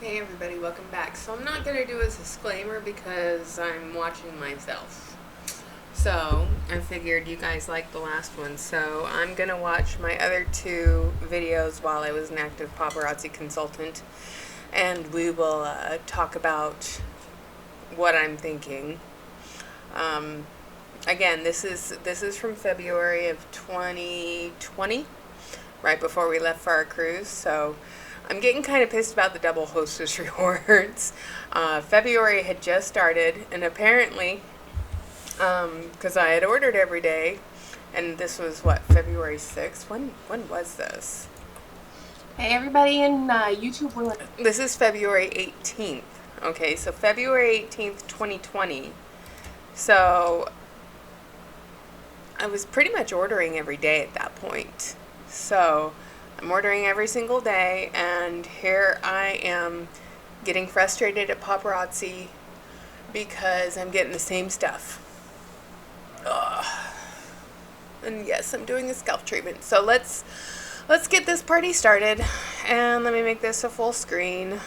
Hey everybody, welcome back. So I'm not going to do a disclaimer because I'm watching myself. So I figured you guys liked the last one, so I'm going to watch my other two videos while I was an active paparazzi consultant, and we will talk about what I'm thinking. Again, this is from February of 2020, right before we left for our cruise, so I'm getting kind of pissed about the double hostess rewards. February had just started, and apparently, because I had ordered every day, and this was what, February 6th? When was this? Hey everybody in YouTube world. This is February 18th. Okay, so February 18th, 2020. So I was pretty much ordering every day at that point. So I'm ordering every single day, and here I am getting frustrated at paparazzi because I'm getting the same stuff. Ugh. And yes, I'm doing a scalp treatment. So let's get this party started, and let me make this a full screen.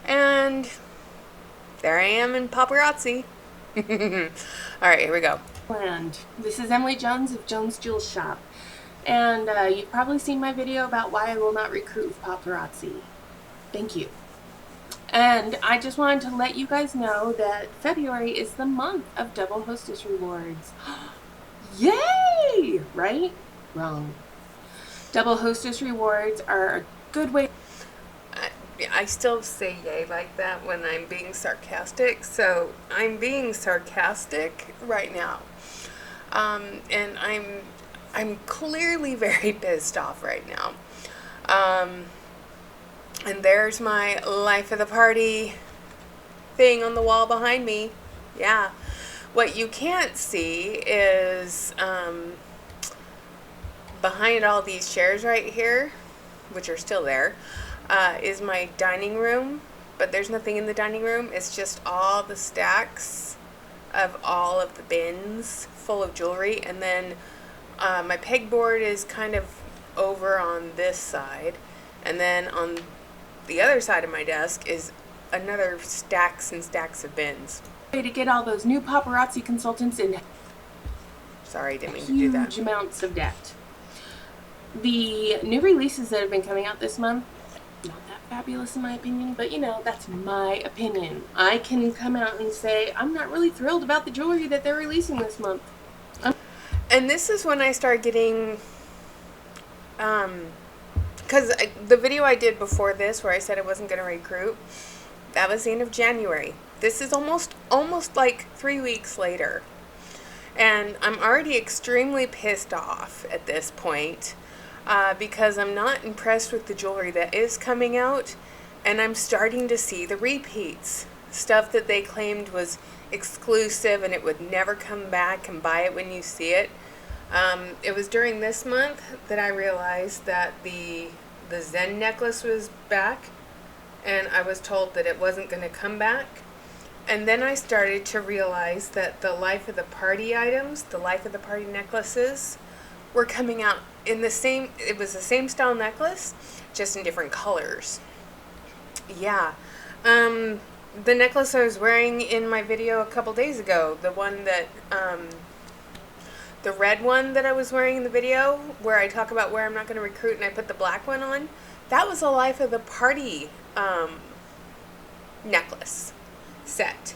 And there I am in paparazzi. All right, here we go. And this is Emily Jones of Jones Jewels Shop. And you've probably seen my video about why I will not recruit with paparazzi. Thank you. And I just wanted to let you guys know that February is the month of double hostess rewards. Yay! Right? Wrong. Double hostess rewards are a good way. I still say yay like that when I'm being sarcastic, so I'm being sarcastic right now. And I'm clearly very pissed off right now. And there's my life of the party thing on the wall behind me. Yeah. What you can't see is behind all these chairs right here, which are still there, is my dining room. But there's nothing in the dining room. It's just all the stacks of all of the bins full of jewelry. And then my pegboard is kind of over on this side, and then on the other side of my desk is another stacks and stacks of bins. To get all those new paparazzi consultants in Sorry, didn't mean to do that. Huge amounts of debt. The new releases that have been coming out this month, not that fabulous in my opinion, but you know, that's my opinion. I can come out and say I'm not really thrilled about the jewelry that they're releasing this month. And this is when I start getting, because the video I did before this where I said I wasn't going to recruit, that was the end of January. This is almost like 3 weeks later. And I'm already extremely pissed off at this point because I'm not impressed with the jewelry that is coming out, and I'm starting to see the repeats. Stuff that they claimed was exclusive and it would never come back and buy it when you see it. It was during this month that I realized that the Zen necklace was back, and I was told that it wasn't going to come back. And then I started to realize that the life of the party items, the life of the party necklaces, were coming out in the same, it was the same style necklace, just in different colors. Yeah. The necklace I was wearing in my video a couple days ago, the one that, the red one that I was wearing in the video, where I talk about where I'm not going to recruit and I put the black one on, that was a life of the party necklace set.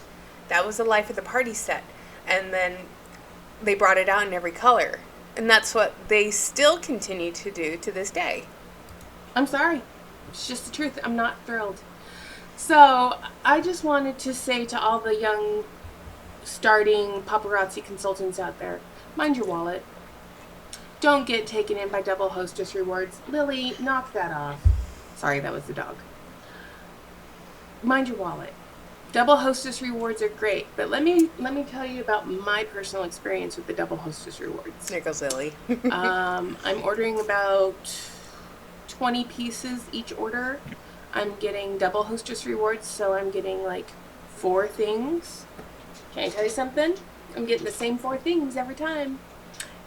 That was a life of the party set. And then they brought it out in every color. And that's what they still continue to do to this day. I'm sorry. It's just the truth. I'm not thrilled. So I just wanted to say to all the young starting paparazzi consultants out there, mind your wallet. Don't get taken in by double hostess rewards. Lily, knock that off. Sorry, that was the dog. Mind your wallet. Double hostess rewards are great, but let me tell you about my personal experience with the double hostess rewards. There goes Lily. I'm ordering about 20 pieces each order. I'm getting double hostess rewards, so I'm getting like 4 things. Can I tell you something? I'm getting the same 4 things every time.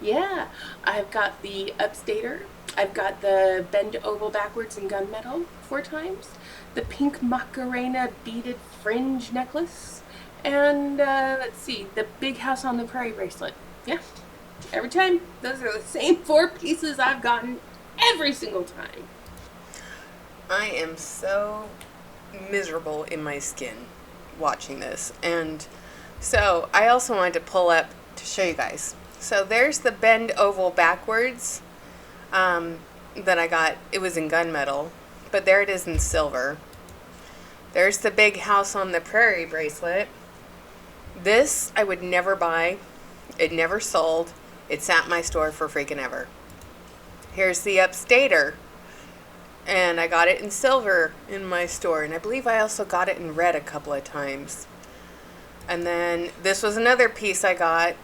Yeah, I've got the upstater, I've got the bend oval backwards in gunmetal 4 times, the pink Macarena beaded fringe necklace, and let's see, the big house on the prairie bracelet. Yeah, every time. Those are the same 4 pieces I've gotten every single time. I am so miserable in my skin watching this. And so I also wanted to pull up to show you guys. So there's the bend oval backwards that I got. It was in gunmetal, but there it is in silver. There's the big house on the prairie bracelet. This I would never buy. It never sold. It sat in my store for freaking ever. Here's the upstater. And I got it in silver in my store. And I believe I also got it in red a couple of times. And then this was another piece I got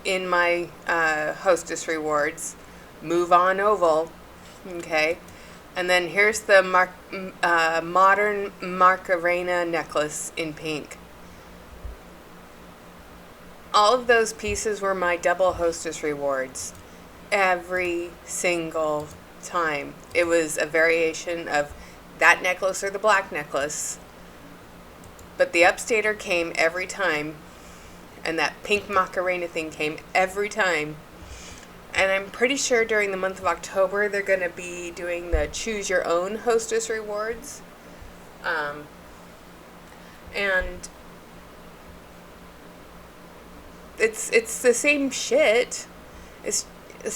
in my Hostess Rewards. Move on oval. Okay. And then here's the modern Macarena necklace in pink. All of those pieces were my double Hostess Rewards. Every single time. It was a variation of that necklace or the black necklace. But the upstater came every time. And that pink Macarena thing came every time. And I'm pretty sure during the month of October they're going to be doing the choose your own Hostess Rewards. And it's the same shit. It's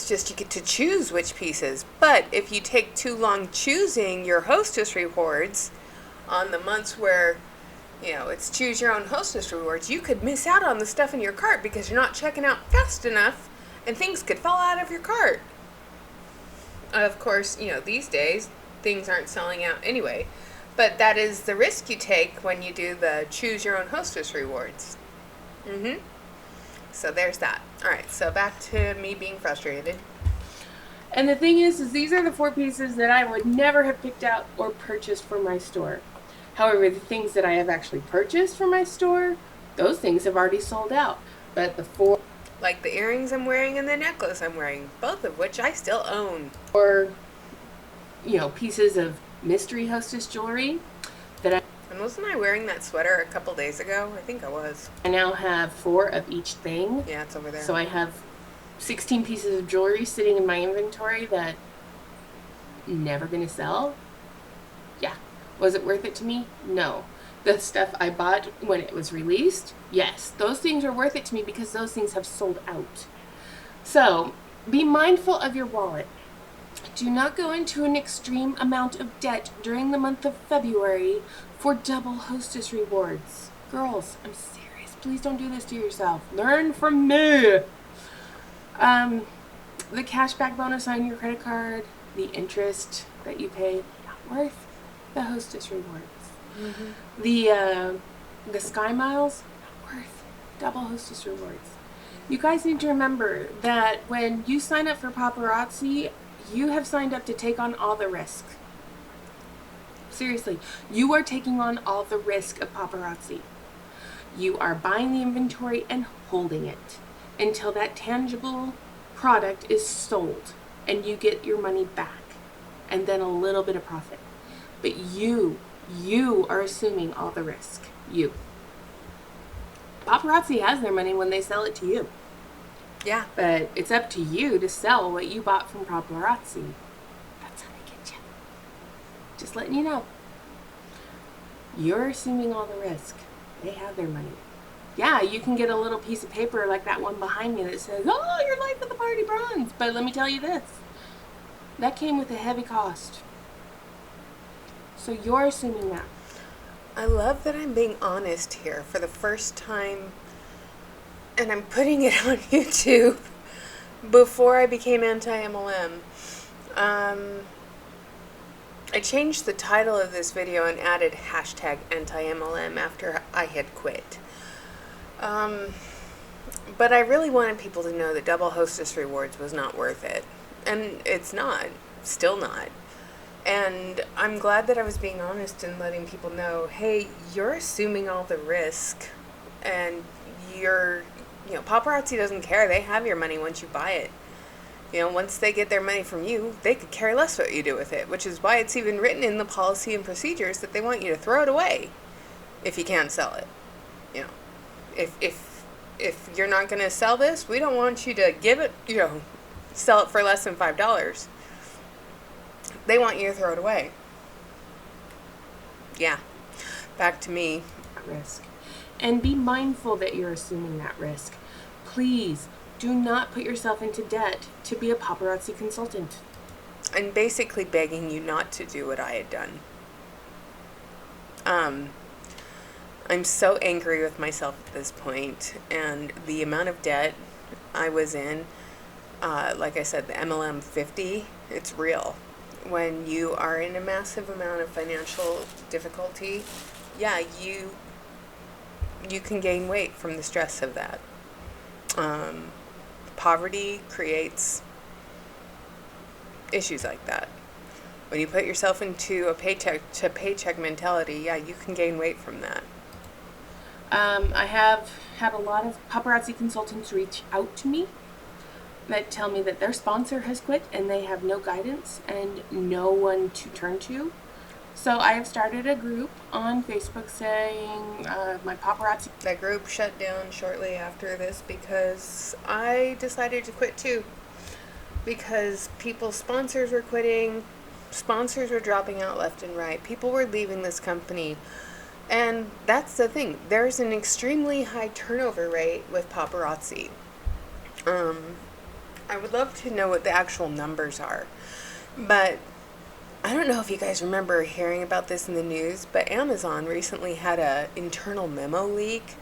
just you get to choose which pieces. But if you take too long choosing your Hostess Rewards on the months where, you know, it's choose your own Hostess Rewards, you could miss out on the stuff in your cart because you're not checking out fast enough and things could fall out of your cart. Of course, you know, these days things aren't selling out anyway. But that is the risk you take when you do the choose your own Hostess Rewards. So there's that. Alright, so back to me being frustrated. And the thing is these are the 4 pieces that I would never have picked out or purchased for my store. However, the things that I have actually purchased for my store, those things have already sold out. But the 4... like the earrings I'm wearing and the necklace I'm wearing, both of which I still own. Or, you know, pieces of mystery Hostess jewelry that I... And wasn't I wearing that sweater a couple days ago? I think I was. I now have 4 of each thing. Yeah, it's over there. So I have 16 pieces of jewelry sitting in my inventory that never gonna sell. Yeah. Was it worth it to me? No. The stuff I bought when it was released, yes. Those things are worth it to me because those things have sold out. So, be mindful of your wallet. Do not go into an extreme amount of debt during the month of February for double Hostess Rewards. Girls, I'm serious. Please don't do this to yourself. Learn from me. The cashback bonus on your credit card, the interest that you pay, not worth the Hostess Rewards. The Sky Miles, not worth double Hostess Rewards. You guys need to remember that when you sign up for Paparazzi, you have signed up to take on all the risk. Seriously, you are taking on all the risk of Paparazzi. You are buying the inventory and holding it until that tangible product is sold and you get your money back and then a little bit of profit. But you are assuming all the risk. You. Paparazzi has their money when they sell it to you. Yeah. But it's up to you to sell what you bought from Paparazzi. That's how they get you. Just letting you know. You're assuming all the risk. They have their money. Yeah, you can get a little piece of paper like that one behind me that says, "Oh, your life at the party bronze." But let me tell you this. That came with a heavy cost. So you're assuming that. I love that I'm being honest here for the first time. And I'm putting it on YouTube before I became anti-MLM. I changed the title of this video and added hashtag anti-MLM after I had quit. But I really wanted people to know that double Hostess Rewards was not worth it. And it's not. Still not. And I'm glad that I was being honest and letting people know, hey, you're assuming all the risk. And Paparazzi doesn't care. They have your money once you buy it. Once they get their money from you, they could care less what you do with it, which is why it's even written in the policy and procedures that they want you to throw it away if you can't sell it. You know, if you're not going to sell this, we don't want you to give it, sell it for less than $5. They want you to throw it away. Yeah. Back to me. Risk. And be mindful that you're assuming that risk. Please do not put yourself into debt to be a paparazzi consultant. I'm basically begging you not to do what I had done. I'm so angry with myself at this point, and the amount of debt I was in, like I said, the MLM 50, it's real. When you are in a massive amount of financial difficulty, yeah, you can gain weight from the stress of that. Poverty creates issues like that. When you put yourself into a paycheck to paycheck mentality, yeah, you can gain weight from that. I have had a lot of paparazzi consultants reach out to me that tell me that their sponsor has quit and they have no guidance and no one to turn to. So I have started a group on Facebook saying my paparazzi. That group shut down shortly after this because I decided to quit too. Because people's sponsors were quitting, sponsors were dropping out left and right, people were leaving this company. And that's the thing, there's an extremely high turnover rate with paparazzi. I would love to know what the actual numbers are, but I don't know if you guys remember hearing about this in the news, but Amazon recently had an internal memo leak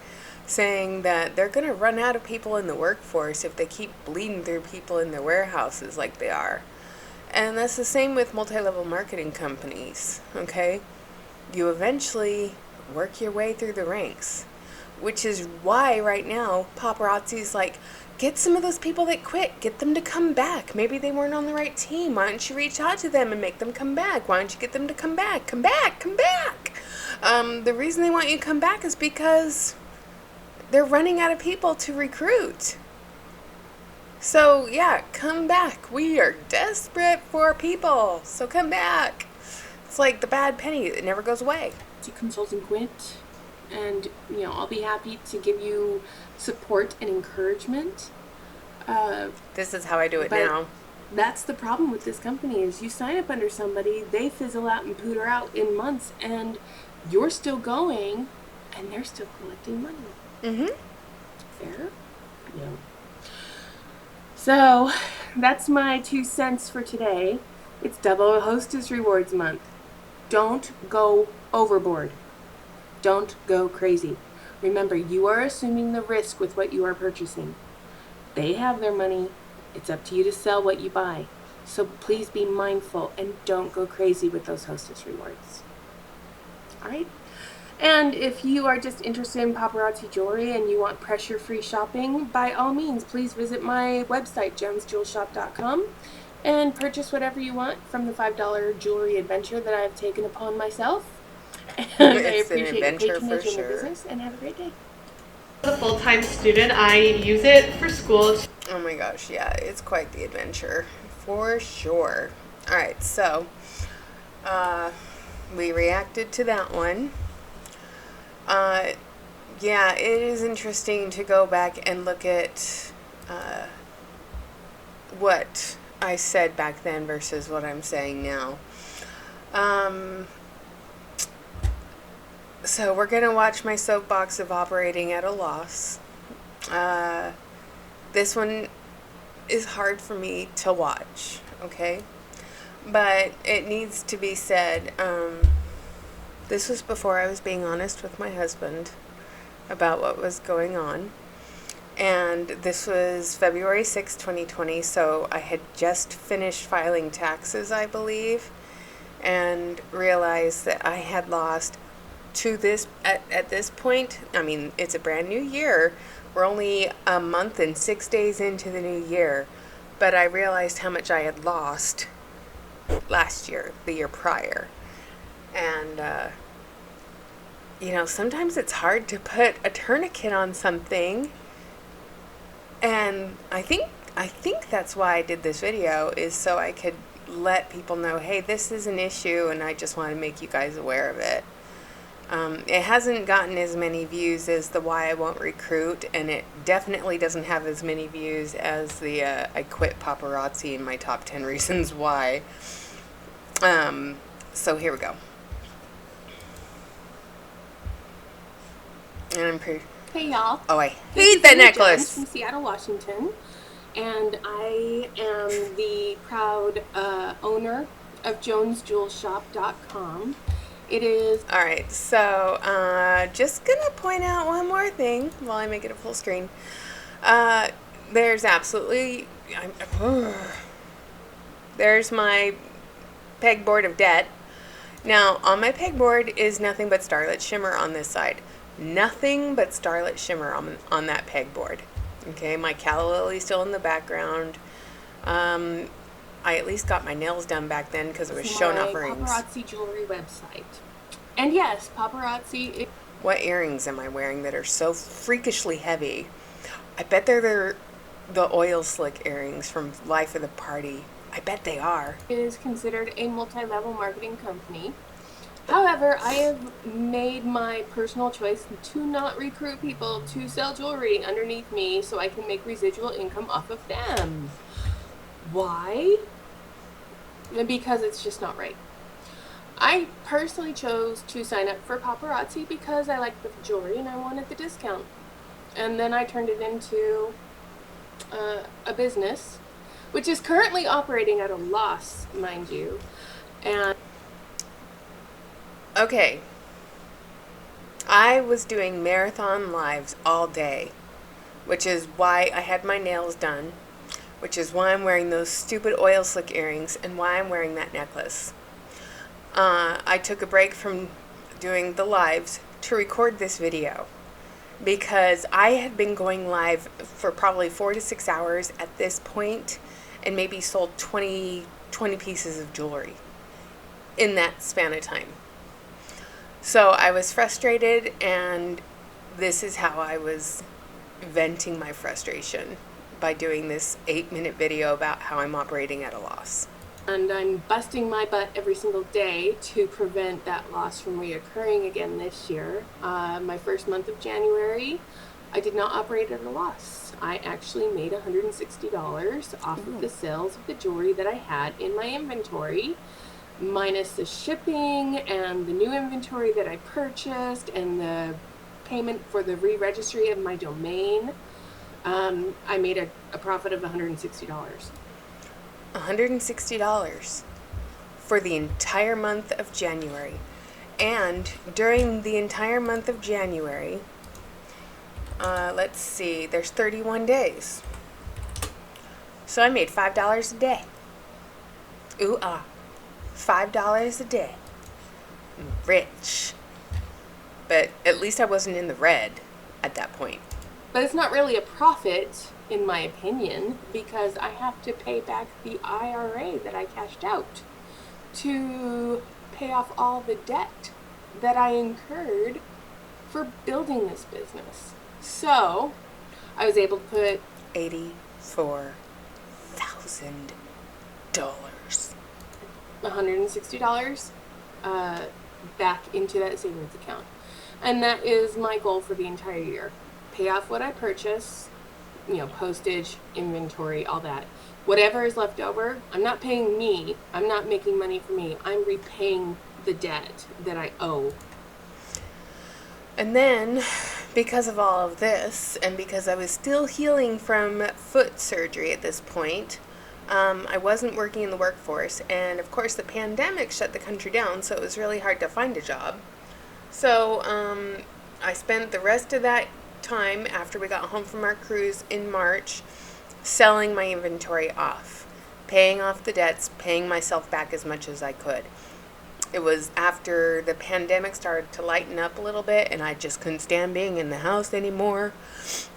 saying that they're going to run out of people in the workforce if they keep bleeding through people in their warehouses like they are. And that's the same with multi-level marketing companies, okay? You eventually work your way through the ranks, which is why right now paparazzi's like, get some of those people that quit, get them to come back. Maybe they weren't on the right team. Why don't you reach out to them and make them come back? Why don't you get them to come back? Come back, come back. The reason they want you to come back is because they're running out of people to recruit. So yeah, come back. We are desperate for people. So come back. It's like the bad penny. It never goes away. Consulting quit, and I'll be happy to give you support and encouragement. This is how I do it now. That's the problem with this company is you sign up under somebody, they fizzle out and pooter out in months, and you're still going, and they're still collecting money. Mm-hmm. Fair? Yeah. So, that's my 2 cents for today. It's Double Hostess Rewards Month. Don't go overboard. Don't go crazy. Remember, you are assuming the risk with what you are purchasing. They have their money. It's up to you to sell what you buy. So please be mindful and don't go crazy with those hostess rewards. Alright? And if you are just interested in paparazzi jewelry and you want pressure-free shopping, by all means, please visit my website, jonesjewelshop.com, and purchase whatever you want from the $5 jewelry adventure that I've taken upon myself. And I appreciate your patronage in the business, and have a great day. As a full-time student, I use it for school. Oh my gosh, yeah, it's quite the adventure, for sure. Alright, so, we reacted to that one. Yeah, it is interesting to go back and look at, what I said back then versus what I'm saying now. So we're going to watch my soapbox of operating at a loss. This one is hard for me to watch, okay? But it needs to be said. This was before I was being honest with my husband about what was going on. And this was February 6, 2020, so I had just finished filing taxes, I believe, and realized that I had lost to this, at this point, I mean, it's a brand new year. We're only a month and 6 days into the new year, but I realized how much I had lost last year, the year prior. And, sometimes it's hard to put a tourniquet on something. And I think I think that's why I did this video, is so I could let people know, hey, this is an issue and I just want to make you guys aware of it. It hasn't gotten as many views as the why I won't recruit, and it definitely doesn't have as many views as the I quit paparazzi in my top 10 reasons why. So here we go. And I'm pretty... Hey y'all. Oh, I This hate is that Emily Jones necklace. from Seattle, Washington, and I am the proud owner of JonesJewelShop.com. It is... Alright, so just gonna point out one more thing while I make it a full screen. There's absolutely... there's my pegboard of debt. Now, on my pegboard is nothing but Starlit Shimmer on this side. Nothing but Starlit Shimmer on that pegboard. Okay, my calla lily's still in the background. I at least got my nails done back then because it was showing off rings. Paparazzi jewelry website. And yes, paparazzi... What earrings am I wearing that are so freakishly heavy? I bet they're the oil slick earrings from Life of the Party. I bet they are. It is considered a multi-level marketing company. However, I have made my personal choice to not recruit people to sell jewelry underneath me so I can make residual income off of them. Why? Because it's just not right. I personally chose to sign up for paparazzi because I liked the jewelry and I wanted the discount. And then I turned it into a business, which is currently operating at a loss, mind you. And okay, I was doing marathon lives all day, which is why I had my nails done, which is why I'm wearing those stupid oil slick earrings and why I'm wearing that necklace. I took a break from doing the lives to record this video because I had been going live for probably 4 to 6 hours at this point and maybe sold 20 pieces of jewelry in that span of time. So I was frustrated, and this is how I was venting my frustration, by doing this 8-minute video about how I'm operating at a loss. And I'm busting my butt every single day to prevent that loss from reoccurring again this year. My first month of January, I did not operate at a loss. I actually made $160 off of the sales of the jewelry that I had in my inventory, minus the shipping and the new inventory that I purchased and the payment for the re-registry of my domain. I made a profit of $160. $160 for the entire month of January. And during the entire month of January, let's see, there's 31 days. So I made $5 a day. Ooh, ah. $5 a day. I'm rich. But at least I wasn't in the red at that point. But it's not really a profit, in my opinion, because I have to pay back the IRA that I cashed out to pay off all the debt that I incurred for building this business. So, I was able to put $84,000. $160 back into that savings account. And that is my goal for the entire year. Pay off what I purchase, you know, postage, inventory, all that. Whatever is left over, I'm not paying me. I'm not making money for me. I'm repaying the debt that I owe. And then, because of all of this, and because I was still healing from foot surgery at this point, I wasn't working in the workforce, and of course the pandemic shut the country down, so it was really hard to find a job. So I spent the rest of that time after we got home from our cruise in March selling my inventory off, paying off the debts, paying myself back as much as I could. It was after the pandemic started to lighten up a little bit and I just couldn't stand being in the house anymore.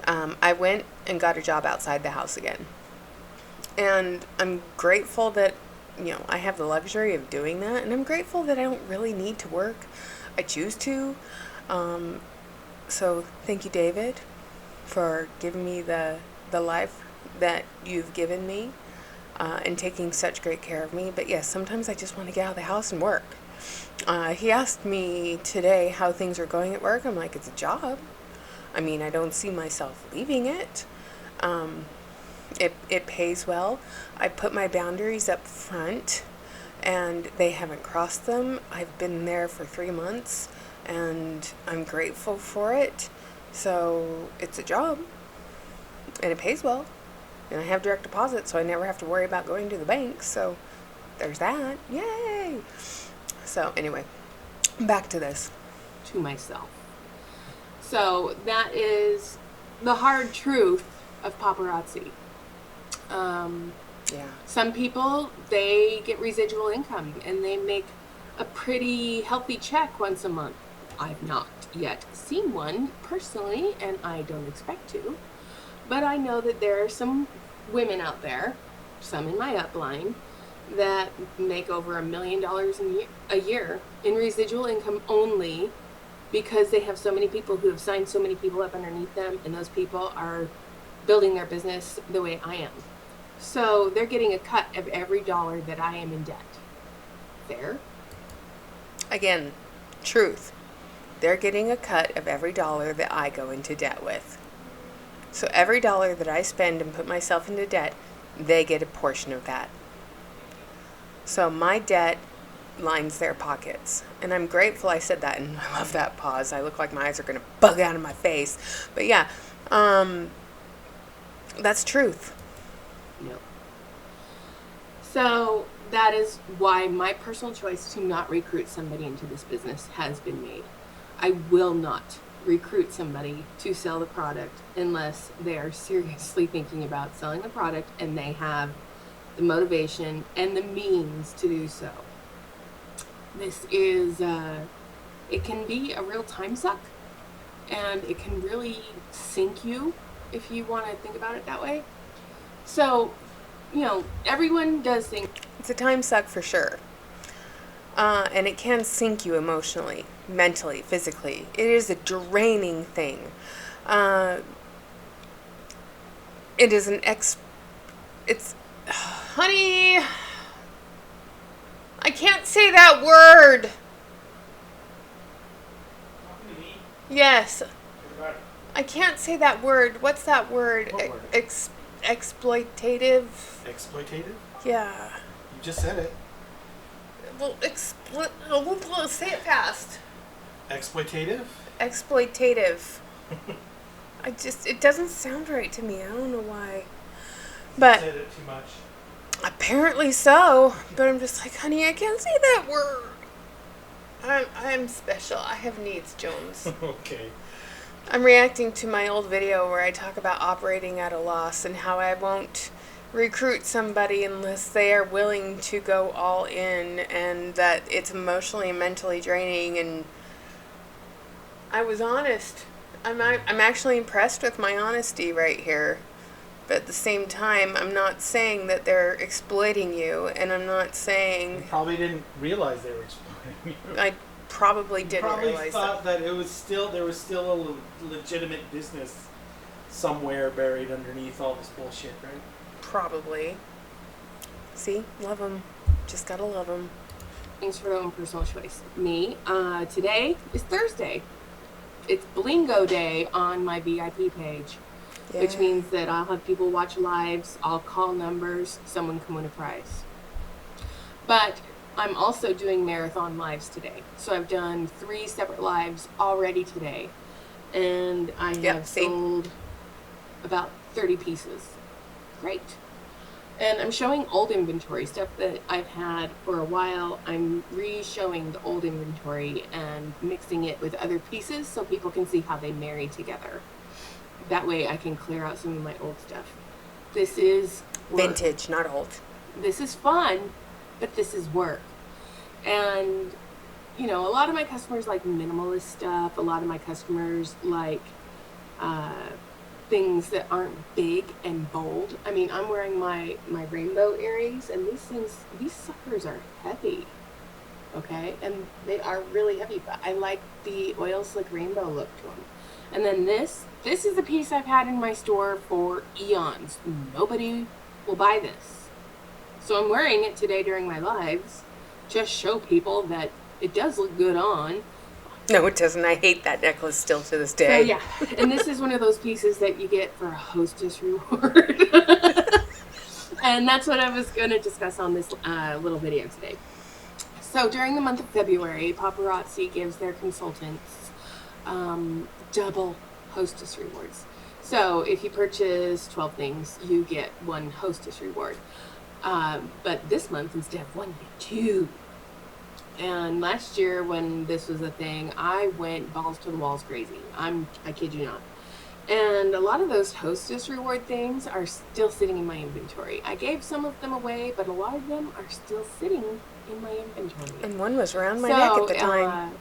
I went and got a job outside the house again. And I'm grateful that, you know, I have the luxury of doing that, and I'm grateful that I don't really need to work. I choose to. So thank you, David, for giving me the life that you've given me and taking such great care of me. But yes, sometimes I just want to get out of the house and work. He asked me today how things are going at work. I'm like, it's a job. I mean, I don't see myself leaving it. It pays well. I put my boundaries up front, and they haven't crossed them. I've been there for 3 months, and I'm grateful for it. So it's a job, and it pays well, and I have direct deposit, so I never have to worry about going to the bank. So there's that. Yay! So anyway, back to this. To myself. So that is the hard truth of paparazzi. Yeah. Some people, they get residual income and they make a pretty healthy check once a month. I've not yet seen one personally, and I don't expect to. But I know that there are some women out there, some in my upline, that make over $1 million a year in residual income only because they have so many people who have signed so many people up underneath them, and those people are building their business the way I am. So they're getting a cut of every dollar that I am in debt. Fair? Again, truth. They're getting a cut of every dollar that I go into debt with. So every dollar that I spend and put myself into debt, they get a portion of that. So my debt lines their pockets. And I'm grateful I said that, and I love that pause. I look like my eyes are going to bug out of my face. But yeah, that's truth. Yep. So that is why my personal choice to not recruit somebody into this business has been made. I will not recruit somebody to sell the product unless they are seriously thinking about selling the product and they have the motivation and the means to do so. This is, it can be a real time suck, and it can really sink you if you want to think about it that way. So, you know, everyone does think It's a time suck for sure. And it can sink you emotionally, mentally, physically. It is a draining thing. It is it's, honey, I can't say that word. Yes. I can't say that word. What's that word? What word? Exploitative. Exploitative? Yeah. You just said it. Well, say it fast. Exploitative? Exploitative. It doesn't sound right to me. I don't know why. But You said it too much. apparently so. But I'm just like, honey, I can't say that word. I'm special. I have needs, Jones. Okay. I'm reacting to my old video where I talk about operating at a loss and how I won't recruit somebody unless they are willing to go all in, and that it's emotionally and mentally draining. And I was honest. I'm actually impressed with my honesty right here. But at the same time, I'm not saying that they're exploiting you, and I'm not saying... You probably didn't realize they were exploiting you. I probably didn't probably realize thought that there was still a legitimate business somewhere buried underneath all this bullshit, right? Probably. See? Love them. Just gotta love them. things for their own personal choice. Me, today is Thursday. It's Blingo Day on my VIP page, which means that I'll have people watch lives, I'll call numbers, someone can win a prize. But I'm also doing marathon lives today. So I've done 3 separate lives already today. And I have sold about 30 pieces. Great. And I'm showing old inventory, stuff that I've had for a while. I'm re-showing the old inventory and mixing it with other pieces so people can see how they marry together. That way I can clear out some of my old stuff. This is work. Vintage, not old. This is fun, but this is work. And, you know, a lot of my customers like minimalist stuff. A lot of my customers like things that aren't big and bold. I mean, I'm wearing my rainbow earrings, and these suckers are heavy, okay? And they are really heavy, but I like the oil slick rainbow look to them. And then this is a piece I've had in my store for eons. Nobody will buy this. So I'm wearing it today during my lives. Just show people that it does look good on. No, it doesn't. I hate that necklace still to this So day. yeah, and this is one of those pieces that you get for a hostess reward. And that's what I was going to discuss on this little video today. So during the month of February, Paparazzi gives their consultants double hostess rewards. So if you purchase 12 things, you get 1 hostess reward. But this month, instead of 1, you get 2. And last year when this was a thing, I went balls to the walls crazy. I kid you not. And a lot of those hostess reward things are still sitting in my inventory. I gave some of them away, but a lot of them are still sitting in my inventory. And one was around my neck at the time.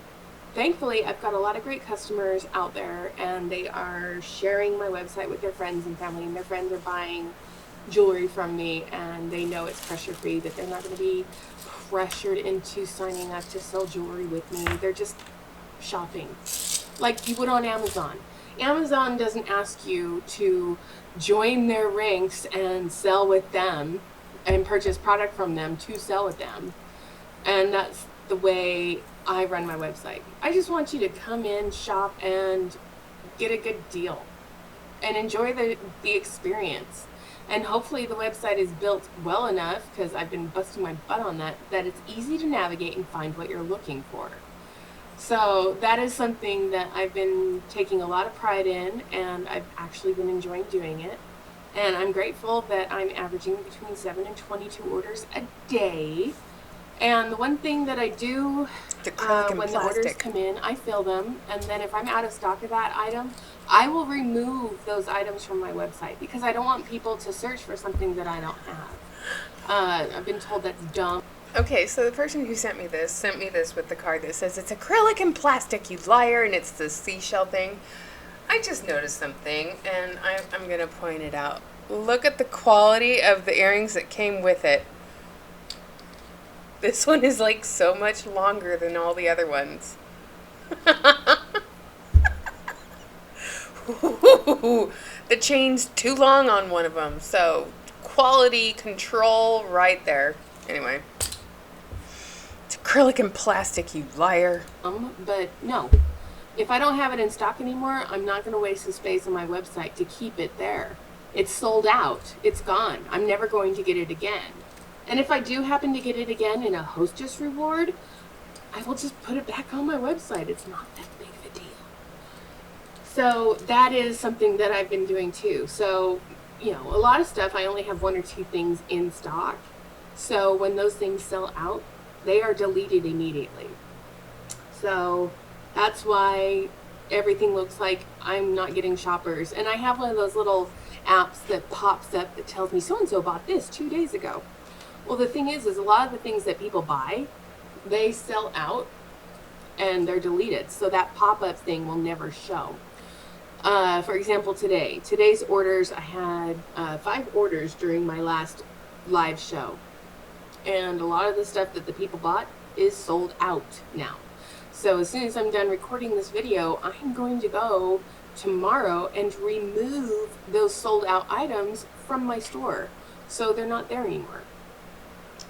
Thankfully, I've got a lot of great customers out there, and they are sharing my website with their friends and family, and their friends are buying jewelry from me, and they know it's pressure-free, that they're not going to be pressured into signing up to sell jewelry with me. They're just shopping like you would on Amazon. Amazon doesn't ask you to join their ranks and sell with them and purchase product from them to sell with them. And that's the way I run my website. I just want you to come in, shop, and get a good deal and enjoy the experience. And hopefully the website is built well enough, because I've been busting my butt on that it's easy to navigate and find what you're looking for. So that is something that I've been taking a lot of pride in, and I've actually been enjoying doing it. And I'm grateful that I'm averaging between 7 and 22 orders a day. And the one thing that I do when the orders come in, I fill them, and then if I'm out of stock of that item, I will remove those items from my website, because I don't want people to search for something that I don't have. I've been told that's dumb. Okay, so the person who sent me this with the card that says it's acrylic and plastic, you liar, and it's the seashell thing. I just noticed something, and I'm going to point it out. Look at the quality of the earrings that came with it. This one is like so much longer than all the other ones. The chain's too long on one of them, so quality control right there. Anyway. Acrylic and plastic, you liar. But no, if I don't have it in stock anymore, I'm not going to waste the space on my website to keep it there. It's sold out. It's gone. I'm never going to get it again. And if I do happen to get it again in a hostess reward, I will just put it back on my website. It's not that big of a deal. So that is something that I've been doing too. So, a lot of stuff, I only have 1 or 2 things in stock. So when those things sell out, they are deleted immediately. So that's why everything looks like I'm not getting shoppers. And I have one of those little apps that pops up that tells me so-and-so bought this 2 days ago. Well, the thing is a lot of the things that people buy, they sell out and they're deleted. So that pop-up thing will never show. For example, today's orders, I had 5 orders during my last live show. And a lot of the stuff that the people bought is sold out now. So as soon as I'm done recording this video, I'm going to go tomorrow and remove those sold out items from my store, so they're not there anymore.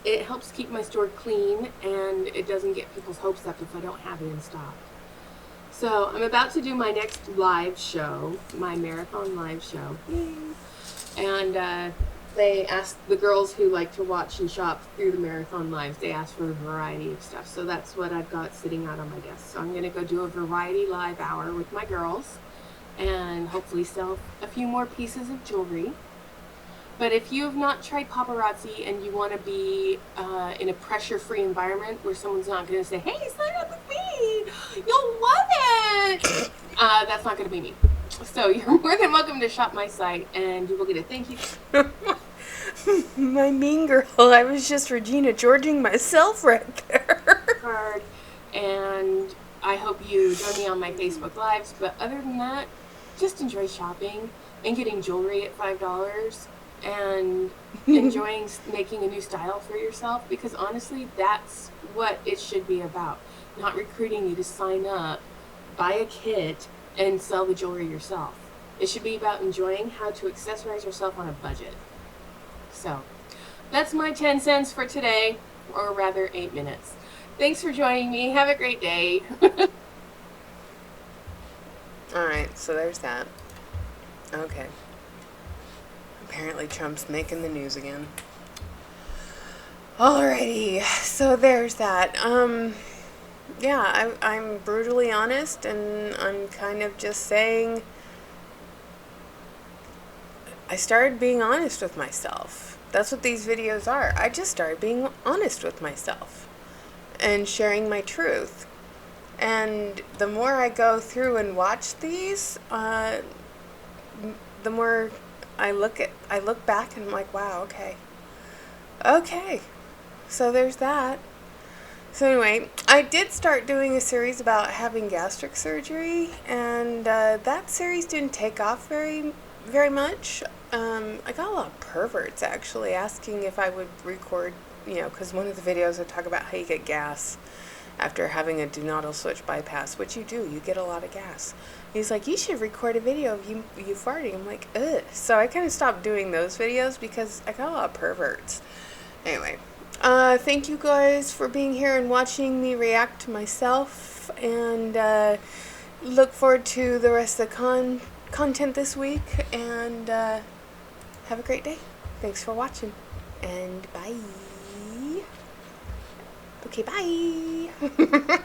It helps keep my store clean, and it doesn't get people's hopes up if I don't have it in stock. So I'm about to do my next live show, my marathon live show. Yay. And they asked the girls who like to watch and shop through the marathon lives, they asked for a variety of stuff. So that's what I've got sitting out on my desk. So I'm going to go do a variety live hour with my girls and hopefully sell a few more pieces of jewelry. But if you have not tried paparazzi and you want to be in a pressure-free environment where someone's not going to say, hey, sign up with me, you'll love it, that's not going to be me. So you're more than welcome to shop my site, and you will get a thank you. My mean girl, I was just Regina Georging myself right there. Card, and I hope you join me on my Facebook Lives. But other than that, just enjoy shopping and getting jewelry at $5 and enjoying making a new style for yourself, because honestly, that's what it should be about. Not recruiting you to sign up, buy a kit, and sell the jewelry yourself. It should be about enjoying how to accessorize yourself on a budget. So, that's my 10 cents for today, or rather 8 minutes. Thanks for joining me. Have a great day. Alright, so there's that. Okay. Apparently Trump's making the news again. Alrighty, so there's that. Yeah, I'm brutally honest, and I'm kind of just saying I started being honest with myself. That's what these videos are. I just started being honest with myself and sharing my truth. And the more I go through and watch these, the more I look back and I'm like, wow, okay, so there's that. So anyway, I did start doing a series about having gastric surgery, and that series didn't take off very much. I got a lot of perverts actually asking if I would record, because one of the videos I talk about how you get gas after having a duodenal switch bypass, which you do. You get a lot of gas. He's like, you should record a video of you farting. I'm like, ugh. So I kind of stopped doing those videos because I got a lot of perverts. Anyway, thank you guys for being here and watching me react to myself, and look forward to the rest of the content this week, and have a great day. Thanks for watching, and bye. Okay, bye.